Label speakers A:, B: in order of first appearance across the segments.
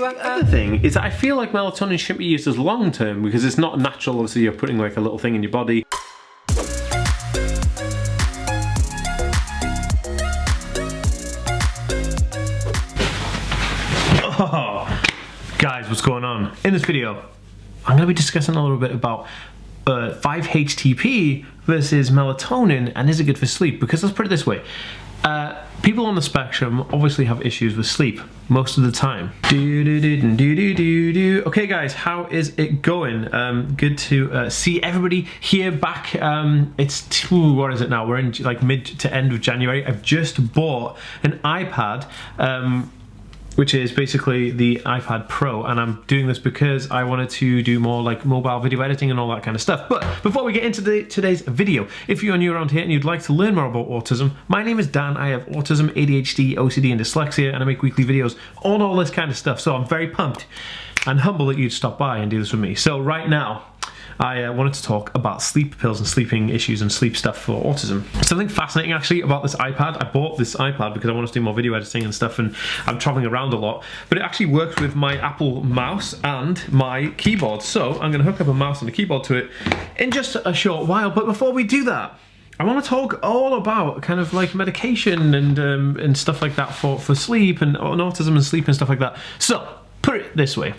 A: The other thing is that I feel like melatonin shouldn't be used as long term because it's not natural. Obviously you're putting like a little thing in your body. Oh, guys, what's going on? In this video, I'm going to be discussing a little bit about 5-HTP versus melatonin, and is it good for sleep? Because let's put it this way, people on the spectrum obviously have issues with sleep most of the time. Okay guys, how is it going? Good to see everybody here back. It's, what is it now? We're in like mid to end of January. I've just bought an iPad, which is basically the iPad Pro, and I'm doing this because I wanted to do more like mobile video editing and all that kind of stuff. But before we get into today's video, if you're new around here and you'd like to learn more about autism, my name is Dan. I have autism, ADHD, OCD and dyslexia, and I make weekly videos on all this kind of stuff. So I'm very pumped and humble that you'd stop by and do this with me. So right now, I wanted to talk about sleep pills and sleeping issues and sleep stuff for autism. Something fascinating actually about this iPad. I bought this iPad because I want to do more video editing and stuff, and I'm traveling around a lot, but it actually works with my Apple mouse and my keyboard. So I'm going to hook up a mouse and a keyboard to it in just a short while. But before we do that, I want to talk all about kind of like medication and stuff like that for sleep and autism and sleep and stuff like that. So put it this way.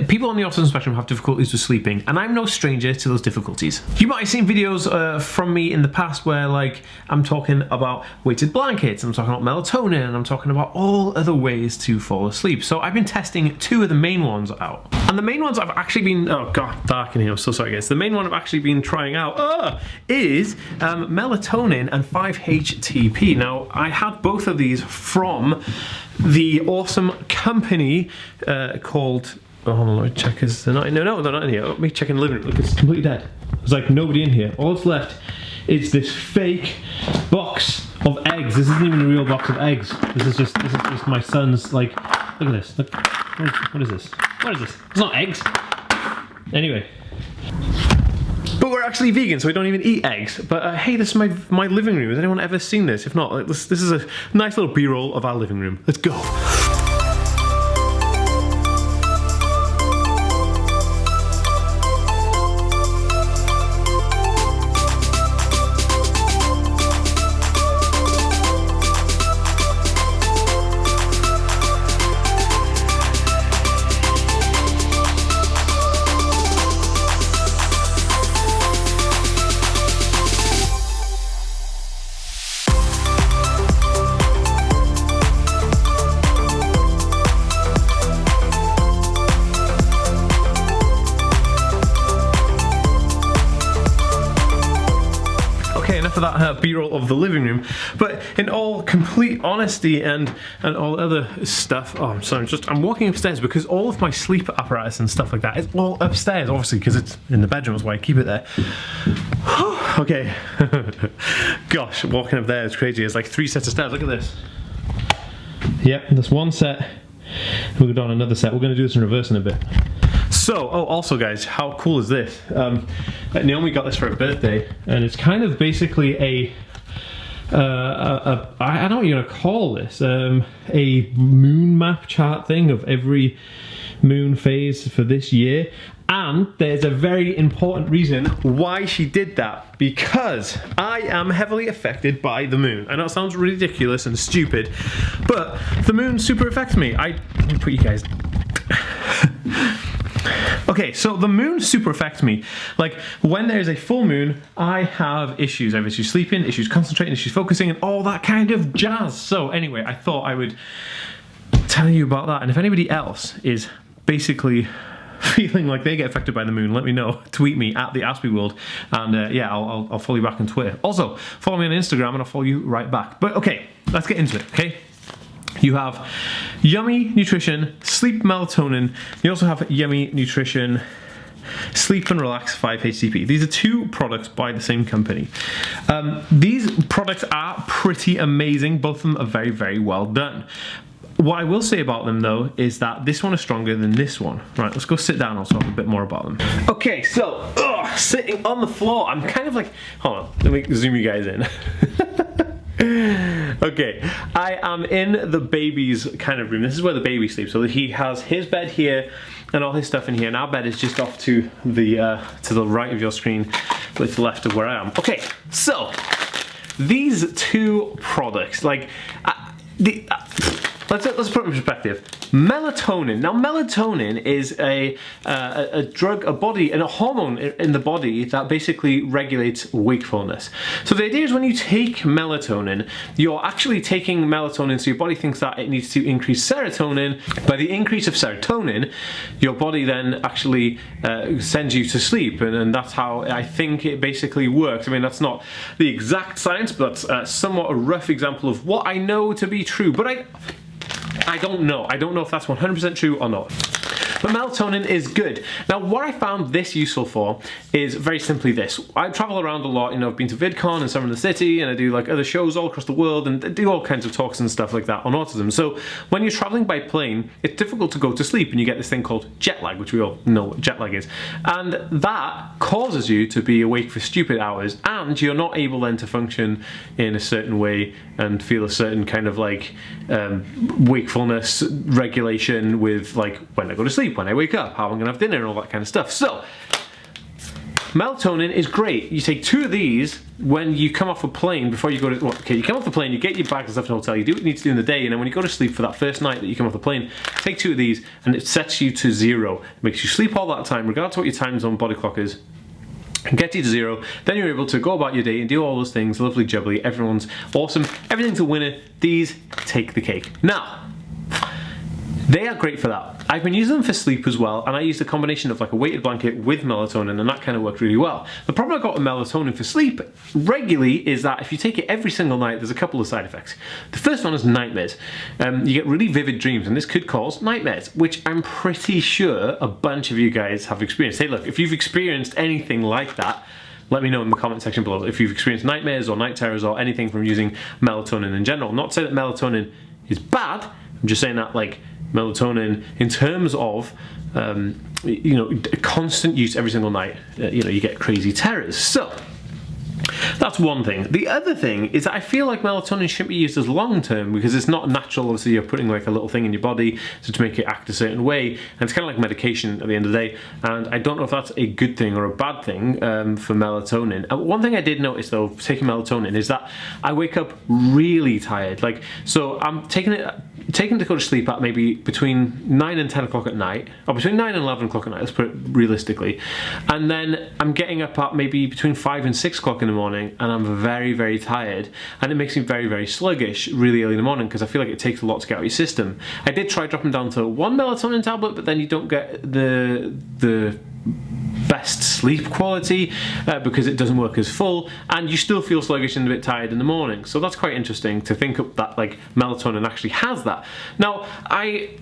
A: People on the autism spectrum have difficulties with sleeping, and I'm no stranger to those difficulties. You might have seen videos from me in the past where like I'm talking about weighted blankets, I'm talking about melatonin, and I'm talking about all other ways to fall asleep. So I've been testing two of the main ones out. And the main ones I've actually been, oh god, dark in here, I'm so sorry guys. The main one I've actually been trying out is melatonin and 5-HTP. Now, I had both of these from the awesome company called, oh, hold on, let me check, is they're not in, no, they're not in here. Let me check in the living room. Look, it's completely dead. There's like nobody in here. All that's left is this fake box of eggs. This isn't even a real box of eggs. This is just my son's, like, look at this. Look, what is this? What is this? It's not eggs. Anyway. But we're actually vegan, so we don't even eat eggs. But hey, this is my living room. Has anyone ever seen this? If not, this is a nice little B-roll of our living room. Let's go. Enough of that B-roll of the living room, but in all complete honesty and all other stuff, oh I'm sorry, I'm walking upstairs because all of my sleep apparatus and stuff like that is all upstairs, obviously because it's in the bedroom, that's why I keep it there. Okay. Gosh, walking up there is crazy. It's like 3 sets of stairs. Look at this. Yep, that's one set. We'll go down another set. We're going to do this in reverse in a bit. So, oh, also guys, how cool is this? Naomi got this for her birthday, and it's kind of basically I don't know what you're gonna call this, a moon map chart thing of every moon phase for this year. And there's a very important reason why she did that, because I am heavily affected by the moon. I know it sounds ridiculous and stupid, but the moon super affects me. Let me put you guys. Okay, so the moon super affects me. Like, when there's a full moon, I have issues. I have issues sleeping, issues concentrating, issues focusing, and all that kind of jazz. So anyway, I thought I would tell you about that. And if anybody else is basically feeling like they get affected by the moon, let me know. Tweet me at the Aspie World, and yeah, I'll follow you back on Twitter. Also, follow me on Instagram, and I'll follow you right back. But okay, let's get into it, okay? You have Yummy Nutrition, Sleep Melatonin. You also have Yummy Nutrition, Sleep and Relax 5-HTP. These are two products by the same company. These products are pretty amazing. Both of them are very, very well done. What I will say about them though is that this one is stronger than this one. Right, let's go sit down, I'll talk a bit more about them. Okay, so, sitting on the floor, I'm kind of like, hold on, let me zoom you guys in. Okay, I am in the baby's kind of room. This is where the baby sleeps. So he has his bed here and all his stuff in here, and our bed is just off to the right of your screen, with the left of where I am. Okay, so these two products, like let's put it in perspective. Melatonin. Now, melatonin is a drug, and a hormone in the body that basically regulates wakefulness. So the idea is when you take melatonin, you're actually taking melatonin, so your body thinks that it needs to increase serotonin. By the increase of serotonin, your body then actually sends you to sleep, and that's how I think it basically works. I mean, that's not the exact science, but that's somewhat a rough example of what I know to be true. But I don't know. I don't know if that's 100% true or not. But melatonin is good. Now, what I found this useful for is very simply this. I travel around a lot, you know, I've been to VidCon and Summer in the City, and I do like other shows all across the world, and do all kinds of talks and stuff like that on autism. So when you're traveling by plane, it's difficult to go to sleep, and you get this thing called jet lag, which we all know what jet lag is. And that causes you to be awake for stupid hours, and you're not able then to function in a certain way and feel a certain kind of like wakefulness regulation with like when I go to sleep, when I wake up, how I'm gonna have dinner, and all that kind of stuff. So melatonin is great. You take 2 of these when you come off a plane before you go to, well, okay, you come off the plane, you get your bags and stuff in the hotel, you do what you need to do in the day, and then when you go to sleep for that first night that you come off the plane, take 2 of these and it sets you to 0. It makes you sleep all that time, regardless of what your time zone body clock is, and get you to 0. Then you're able to go about your day and do all those things, lovely jubbly, everyone's awesome, everything's a winner. These take the cake. Now, they are great for that. I've been using them for sleep as well, and I used a combination of like a weighted blanket with melatonin, and that kind of worked really well. The problem I got with melatonin for sleep regularly is that if you take it every single night, there's a couple of side effects. The first one is nightmares. You get really vivid dreams, and this could cause nightmares, which I'm pretty sure a bunch of you guys have experienced. Hey, look, if you've experienced anything like that, let me know in the comment section below if you've experienced nightmares or night terrors or anything from using melatonin in general. Not to say that melatonin is bad, I'm just saying that like melatonin in terms of you know, constant use every single night, you know, you get crazy terrors. So that's one thing. The other thing is that I feel like melatonin shouldn't be used as long term, because it's not natural. Obviously you're putting like a little thing in your body to make it act a certain way, and it's kind of like medication at the end of the day, and I don't know if that's a good thing or a bad thing for melatonin. One thing I did notice though, taking melatonin, is that I wake up really tired. Like, so I'm taking to go to sleep at maybe between 9 and 10 o'clock at night, or between 9 and 11 o'clock at night, let's put it realistically, and then I'm getting up at maybe between 5 and 6 o'clock in the morning, and I'm very, very tired, and it makes me very, very sluggish really early in the morning, because I feel like it takes a lot to get out of your system. I did try dropping down to 1 melatonin tablet, but then you don't get the best sleep quality because it doesn't work as full, and you still feel sluggish and a bit tired in the morning. So that's quite interesting to think of, that like melatonin actually has that. Now I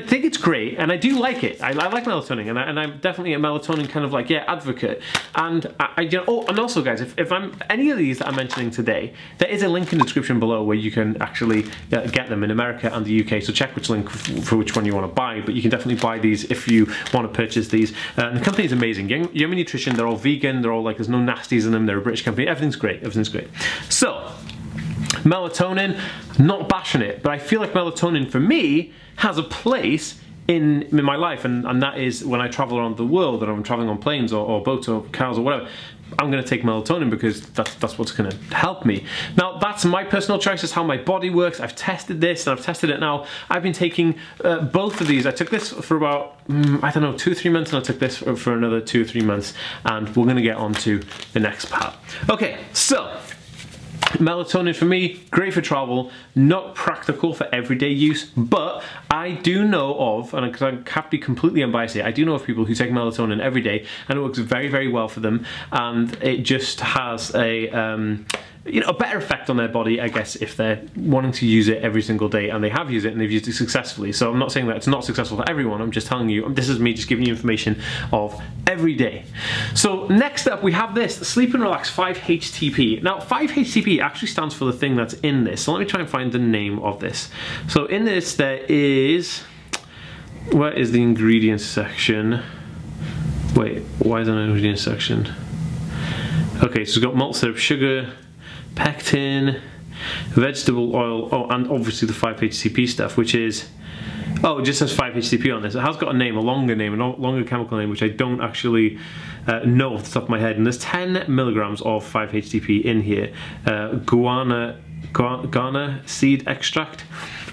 A: think it's great, and I do like it. I like melatonin, and I'm definitely a melatonin kind of like, yeah, advocate. And you know, oh, and also guys, if I'm any of these that I'm mentioning today, there is a link in the description below where you can actually get them in America and the UK. So check which link for which one you want to buy, but you can definitely buy these if you want to purchase these. And the company is amazing. Yummy Nutrition. They're all vegan. They're all like, there's no nasties in them. They're a British company. Everything's great. Everything's great. So melatonin, not bashing it, but I feel like melatonin for me has a place in my life, and that is when I travel around the world, and I'm traveling on planes or boats or cars or whatever. I'm going to take melatonin because that's what's going to help me. Now, that's my personal choice. It's how my body works. I've tested this, and I've tested it now. I've been taking both of these. I took this for about, I don't know, 2 or 3 months, and I took this for another 2 or 3 months, and we're going to get on to the next part. Okay, so melatonin for me, great for travel, not practical for everyday use, but I do know of, and because I have to be completely unbiased here, I do know of people who take melatonin every day, and it works very, very well for them, and it just has a you know, a better effect on their body, I guess, if they're wanting to use it every single day, and they have used it and they've used it successfully. So I'm not saying that it's not successful for everyone, I'm just telling you, this is me just giving you information of every day. So next up we have this, Sleep and Relax 5-HTP. Now 5-HTP actually stands for the thing that's in this, so let me try and find the name of this. So in this there is, where is the ingredients section? Wait, why is there no ingredients section? Okay, so it's got malt syrup, sugar, pectin, vegetable oil, oh, and obviously the 5-HTP stuff, which is, oh, it just says 5-HTP on this. It has got a name, a longer name, a longer chemical name, which I don't actually know off the top of my head. And there's 10 milligrams of 5-HTP in here. Guana seed extract.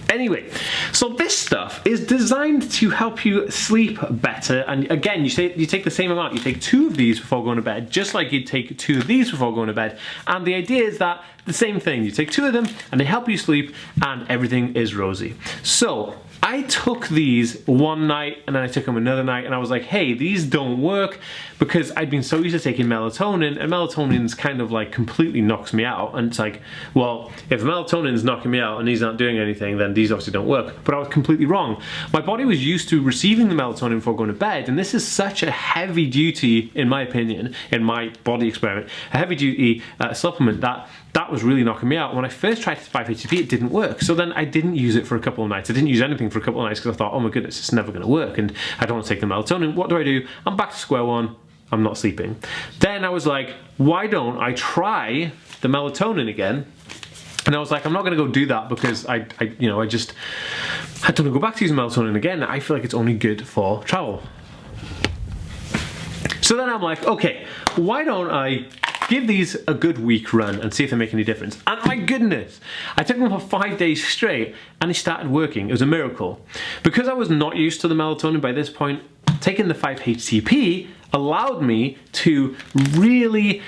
A: Anyway, so this stuff is designed to help you sleep better, and again, you take the same amount. You take 2 of these before going to bed, just like you'd take 2 of these before going to bed, and the idea is that the same thing. You take 2 of them, and they help you sleep, and everything is rosy. So I took these one night, and then I took them another night, and I was like, hey, these don't work, because I'd been so used to taking melatonin, and melatonin's kind of like completely knocks me out, and it's like, well, if melatonin's knocking me out and these aren't doing anything, then these obviously don't work. But I was completely wrong. My body was used to receiving the melatonin before going to bed, and this is such a heavy duty, in my opinion, in my body experiment, a heavy duty supplement that was really knocking me out. When I first tried 5-HTP, it didn't work. So then I didn't use it for a couple of nights. I didn't use anything for a couple of nights because I thought, oh my goodness, it's never gonna work, and I don't want to take the melatonin. What do? I'm back to square one. I'm not sleeping. Then I was like, why don't I try the melatonin again? And I was like, I'm not gonna go do that because I don't want to go back to using melatonin again. I feel like it's only good for travel. So then I'm like, okay, why don't I give these a good week run and see if they make any difference. And my goodness, I took them for 5 days straight and they started working. It was a miracle. Because I was not used to the melatonin by this point, taking the 5-HTP allowed me to really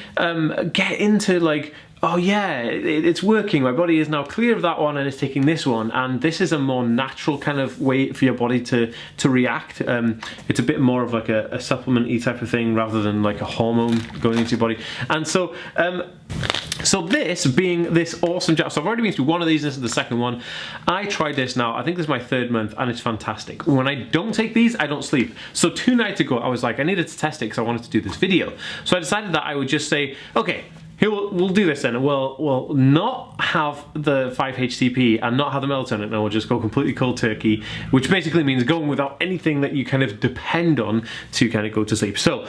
A: get into like, oh yeah, it's working. My body is now clear of that one and it's taking this one, and this is a more natural kind of way for your body to react. It's a bit more of like a supplement-y type of thing rather than like a hormone going into your body. And so so this being this awesome job, so I've already been through one of these, this is the second one. I tried this now, I think this is my 3rd month, and it's fantastic. When I don't take these, I don't sleep. So 2 nights ago, I was like, I needed to test it because I wanted to do this video. So I decided that I would just say, okay, here, we'll do this then. We'll not have the 5-HTP and not have the melatonin, and we'll just go completely cold turkey, which basically means going without anything that you kind of depend on to kind of go to sleep. So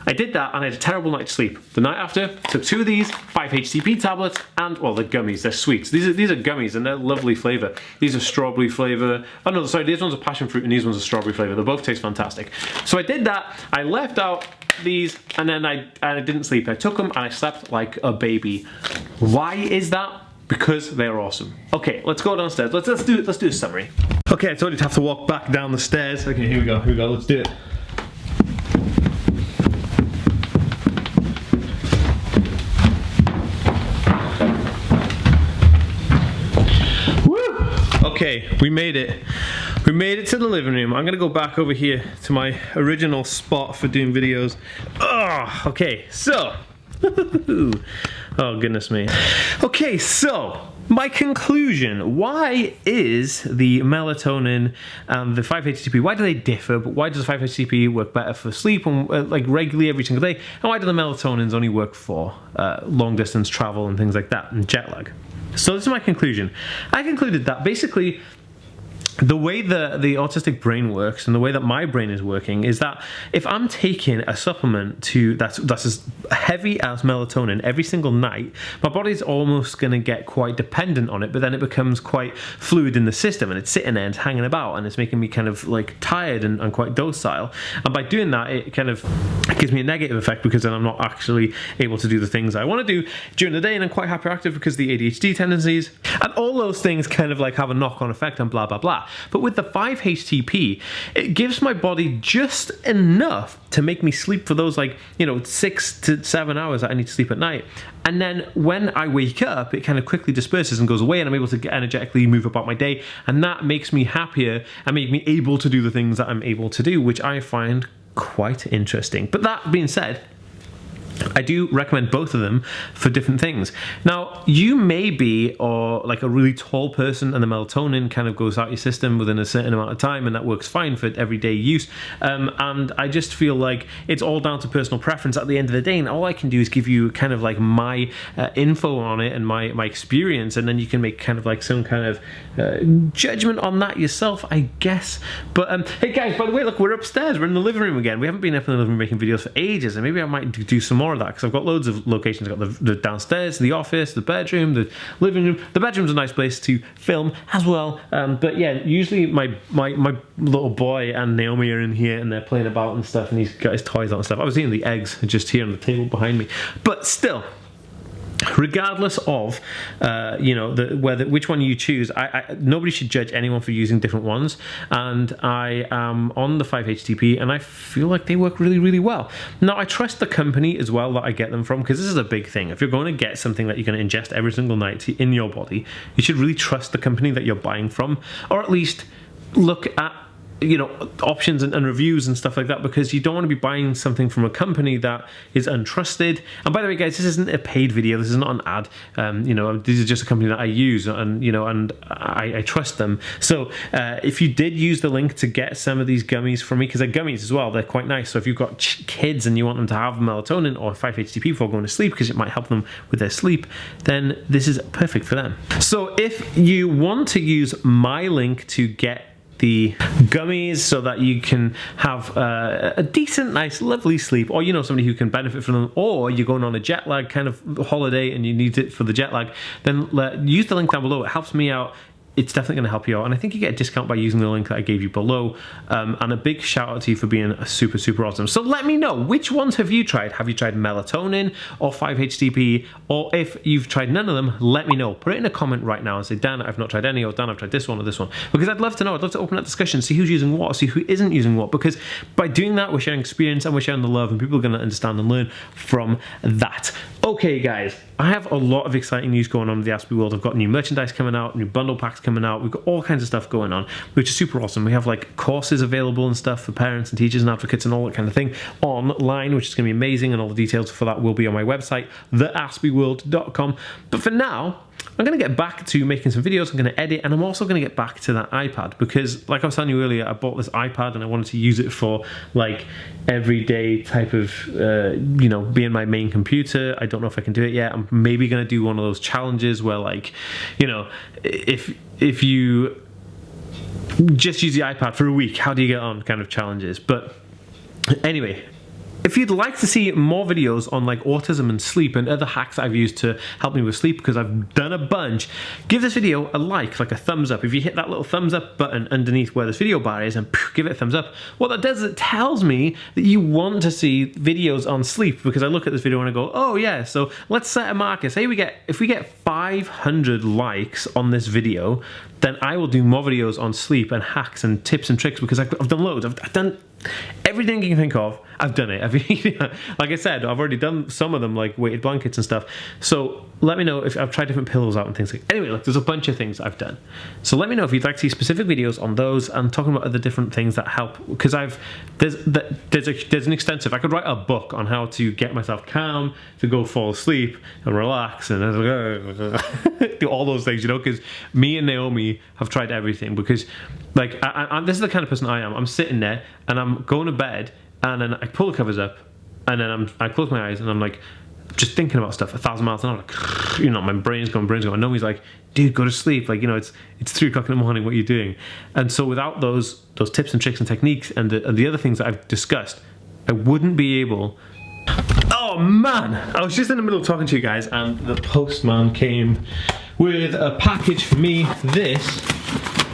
A: I did that, and I had a terrible night's sleep. The night after, took 2 of these 5-HTP tablets, and well, they're gummies, they're sweets. These are gummies, and they're lovely flavour. These are strawberry flavour. Oh no, sorry, these ones are passion fruit, and these ones are strawberry flavour. They both taste fantastic. So I did that. I left out these, and then I didn't sleep. I took them and I slept like a baby. Why is that? Because they're awesome. Okay, let's go downstairs. Let's do a summary. Okay, I told you to have to walk back down the stairs. Okay, here we go, let's do it. Woo! Okay, we made it. We made it to the living room. I'm gonna go back over here to my original spot for doing videos. Oh, okay, so. Oh, goodness me. Okay, so my conclusion. Why is the melatonin and the 5-HTP, why do they differ? But why does the 5-HTP work better for sleep and like regularly every single day? And why do the melatonins only work for long distance travel and things like that and jet lag? So this is my conclusion. I concluded that basically the way the autistic brain works and the way that my brain is working is that if I'm taking a supplement that's as heavy as melatonin every single night, my body's almost going to get quite dependent on it, but then it becomes quite fluid in the system and it's sitting there and it's hanging about and it's making me kind of like tired and quite docile. And by doing that, it kind of gives me a negative effect because then I'm not actually able to do the things I want to do during the day, and I'm quite hyperactive because of the ADHD tendencies. And all those things kind of like have a knock-on effect and blah, blah, blah. But with the 5-HTP, it gives my body just enough to make me sleep for those 6 to 7 hours that I need to sleep at night. And then when I wake up, it kind of quickly disperses and goes away, and I'm able to energetically move about my day. And that makes me happier and make me able to do the things that I'm able to do, which I find quite interesting. But that being said, I do recommend both of them for different things. Now, you may be like a really tall person and the melatonin kind of goes out your system within a certain amount of time, and that works fine for everyday use. And I just feel like it's all down to personal preference at the end of the day, and all I can do is give you kind of like my info on it and my experience, and then you can make kind of like some kind of judgment on that yourself, I guess. But hey guys, by the way, look, we're upstairs, we're in the living room again. We haven't been up in the living room making videos for ages, and maybe I might do some more more of that because I've got loads of locations. I've got the downstairs, the office, the bedroom, the living room. The bedroom's a nice place to film as well. But yeah, usually my little boy and Naomi are in here and they're playing about and stuff, and he's got his toys out and stuff. I was eating the eggs just here on the table behind me. But still, regardless of you know, which one you choose, nobody should judge anyone for using different ones, and I am on the 5-HTP and I feel like they work really, really well. Now I trust the company as well that I get them from, because this is a big thing. If you're going to get something that you're going to ingest every single night in your body, you should really trust the company that you're buying from, or at least look at, you know, options and reviews and stuff like that, because you don't want to be buying something from a company that is untrusted. And by the way, guys, this isn't a paid video, this is not an ad. You know, this is just a company that I use, and you know, and I trust them. So if you did use the link to get some of these gummies from me, because they're gummies as well, they're quite nice. So if you've got kids and you want them to have melatonin or 5-HTP before going to sleep, because it might help them with their sleep, then this is perfect for them. So if you want to use my link to get the gummies so that you can have a decent, nice, lovely sleep, or you know, somebody who can benefit from them, or you're going on a jet lag kind of holiday and you need it for the jet lag, then use the link down below. It helps me out. It's definitely going to help you out, and I think you get a discount by using the link that I gave you below. And a big shout out to you for being super, super awesome. So let me know, which ones have you tried? Have you tried melatonin or 5-HTP? Or if you've tried none of them, let me know. Put it in a comment right now and say, Dan, I've not tried any, or Dan, I've tried this one or this one. Because I'd love to know. I'd love to open that discussion, see who's using what, see who isn't using what. Because by doing that, we're sharing experience and we're sharing the love, and people are going to understand and learn from that. Okay, guys, I have a lot of exciting news going on with the Aspie world. I've got new merchandise coming out, new bundle packs coming out. We've got all kinds of stuff going on, which is super awesome. We have like courses available and stuff for parents and teachers and advocates and all that kind of thing online, which is going to be amazing. And all the details for that will be on my website, theaspieworld.com. But for now, I'm going to get back to making some videos. I'm going to edit, and I'm also going to get back to that iPad, because like I was telling you earlier, I bought this iPad and I wanted to use it for like everyday type of you know, being my main computer. I don't know if I can do it yet. I'm maybe going to do one of those challenges where, like, you know, if you just use the iPad for a week, how do you get on kind of challenges. But anyway, if you'd like to see more videos on like autism and sleep and other hacks I've used to help me with sleep, because I've done a bunch, give this video a like a thumbs up. If you hit that little thumbs up button underneath where this video bar is and give it a thumbs up, what that does is it tells me that you want to see videos on sleep, because I look at this video and I go, oh yeah, so let's set a marker. Say if we get 500 likes on this video, then I will do more videos on sleep and hacks and tips and tricks, because I've done loads. I've done everything you can think of. I've done it. Like I said, I've already done some of them, like weighted blankets and stuff. So let me know if I've tried different pillows out and things like. Anyway, like, there's a bunch of things I've done. So let me know if you'd like to see specific videos on those and talking about other different things that help. Because there's an extensive. I could write a book on how to get myself calm, to go fall asleep and relax and do all those things, you know. Because me and Naomi have tried everything. Because like this is the kind of person I am. I'm sitting there and I'm going to bed, and then I pull the covers up, and then I close my eyes and I'm like just thinking about stuff 1,000 miles an hour, like, you know, my brain's going. And Naomi's like, dude, go to sleep, like, you know, it's 3 o'clock in the morning, what are you doing? And so without those tips and tricks and techniques and the other things that I've discussed, I wouldn't be able. Oh man, I was just in the middle of talking to you guys and the postman came with a package for me. This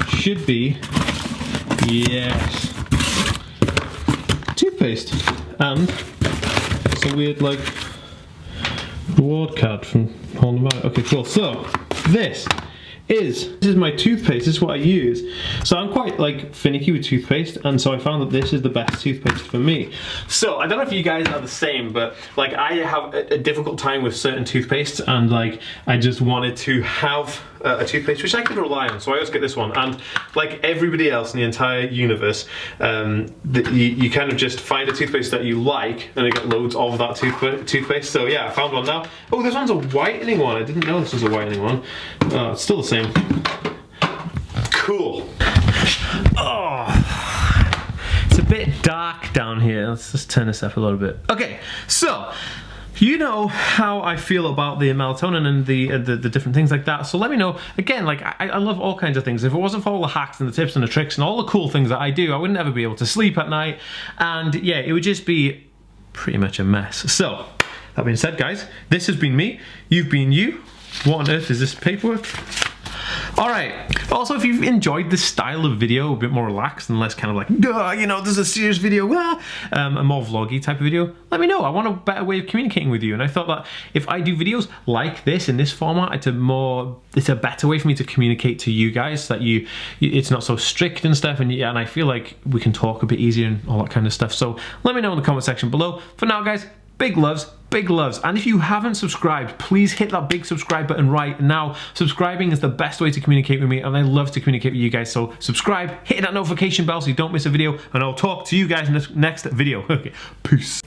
A: should be, yes, toothpaste and some weird like reward card from Holding Back. Okay, cool. So this is my toothpaste. This is what I use. So I'm quite like finicky with toothpaste, and so I found that this is the best toothpaste for me. So I don't know if you guys are the same, but like I have a difficult time with certain toothpastes, and like I just wanted to have a toothpaste which I could rely on. So I always get this one, and like everybody else in the entire universe, you kind of just find a toothpaste that you like, and you get loads of that toothpaste. So yeah, I found one now. Oh, this one's a whitening one. I didn't know this was a whitening one. It's still the same. Cool. Oh, it's a bit dark down here. Let's just turn this up a little bit. Okay, so you know how I feel about the melatonin and the different things like that. So let me know. Again, like I love all kinds of things. If it wasn't for all the hacks and the tips and the tricks and all the cool things that I do, I wouldn't ever be able to sleep at night. And yeah, it would just be pretty much a mess. So that being said, guys, this has been me. You've been you. What on earth is this paperwork? Alright, also if you've enjoyed this style of video, a bit more relaxed and less kind of like, you know, there's a serious video, a more vloggy type of video, let me know. I want a better way of communicating with you, and I thought that if I do videos like this in this format, it's a better way for me to communicate to you guys, that it's not so strict and stuff, and I feel like we can talk a bit easier and all that kind of stuff. So let me know in the comment section below. For now, guys, big loves, and if you haven't subscribed, please hit that big subscribe button right now. Subscribing is the best way to communicate with me, and I love to communicate with you guys, so subscribe, hit that notification bell so you don't miss a video, and I'll talk to you guys in this next video. Okay, peace.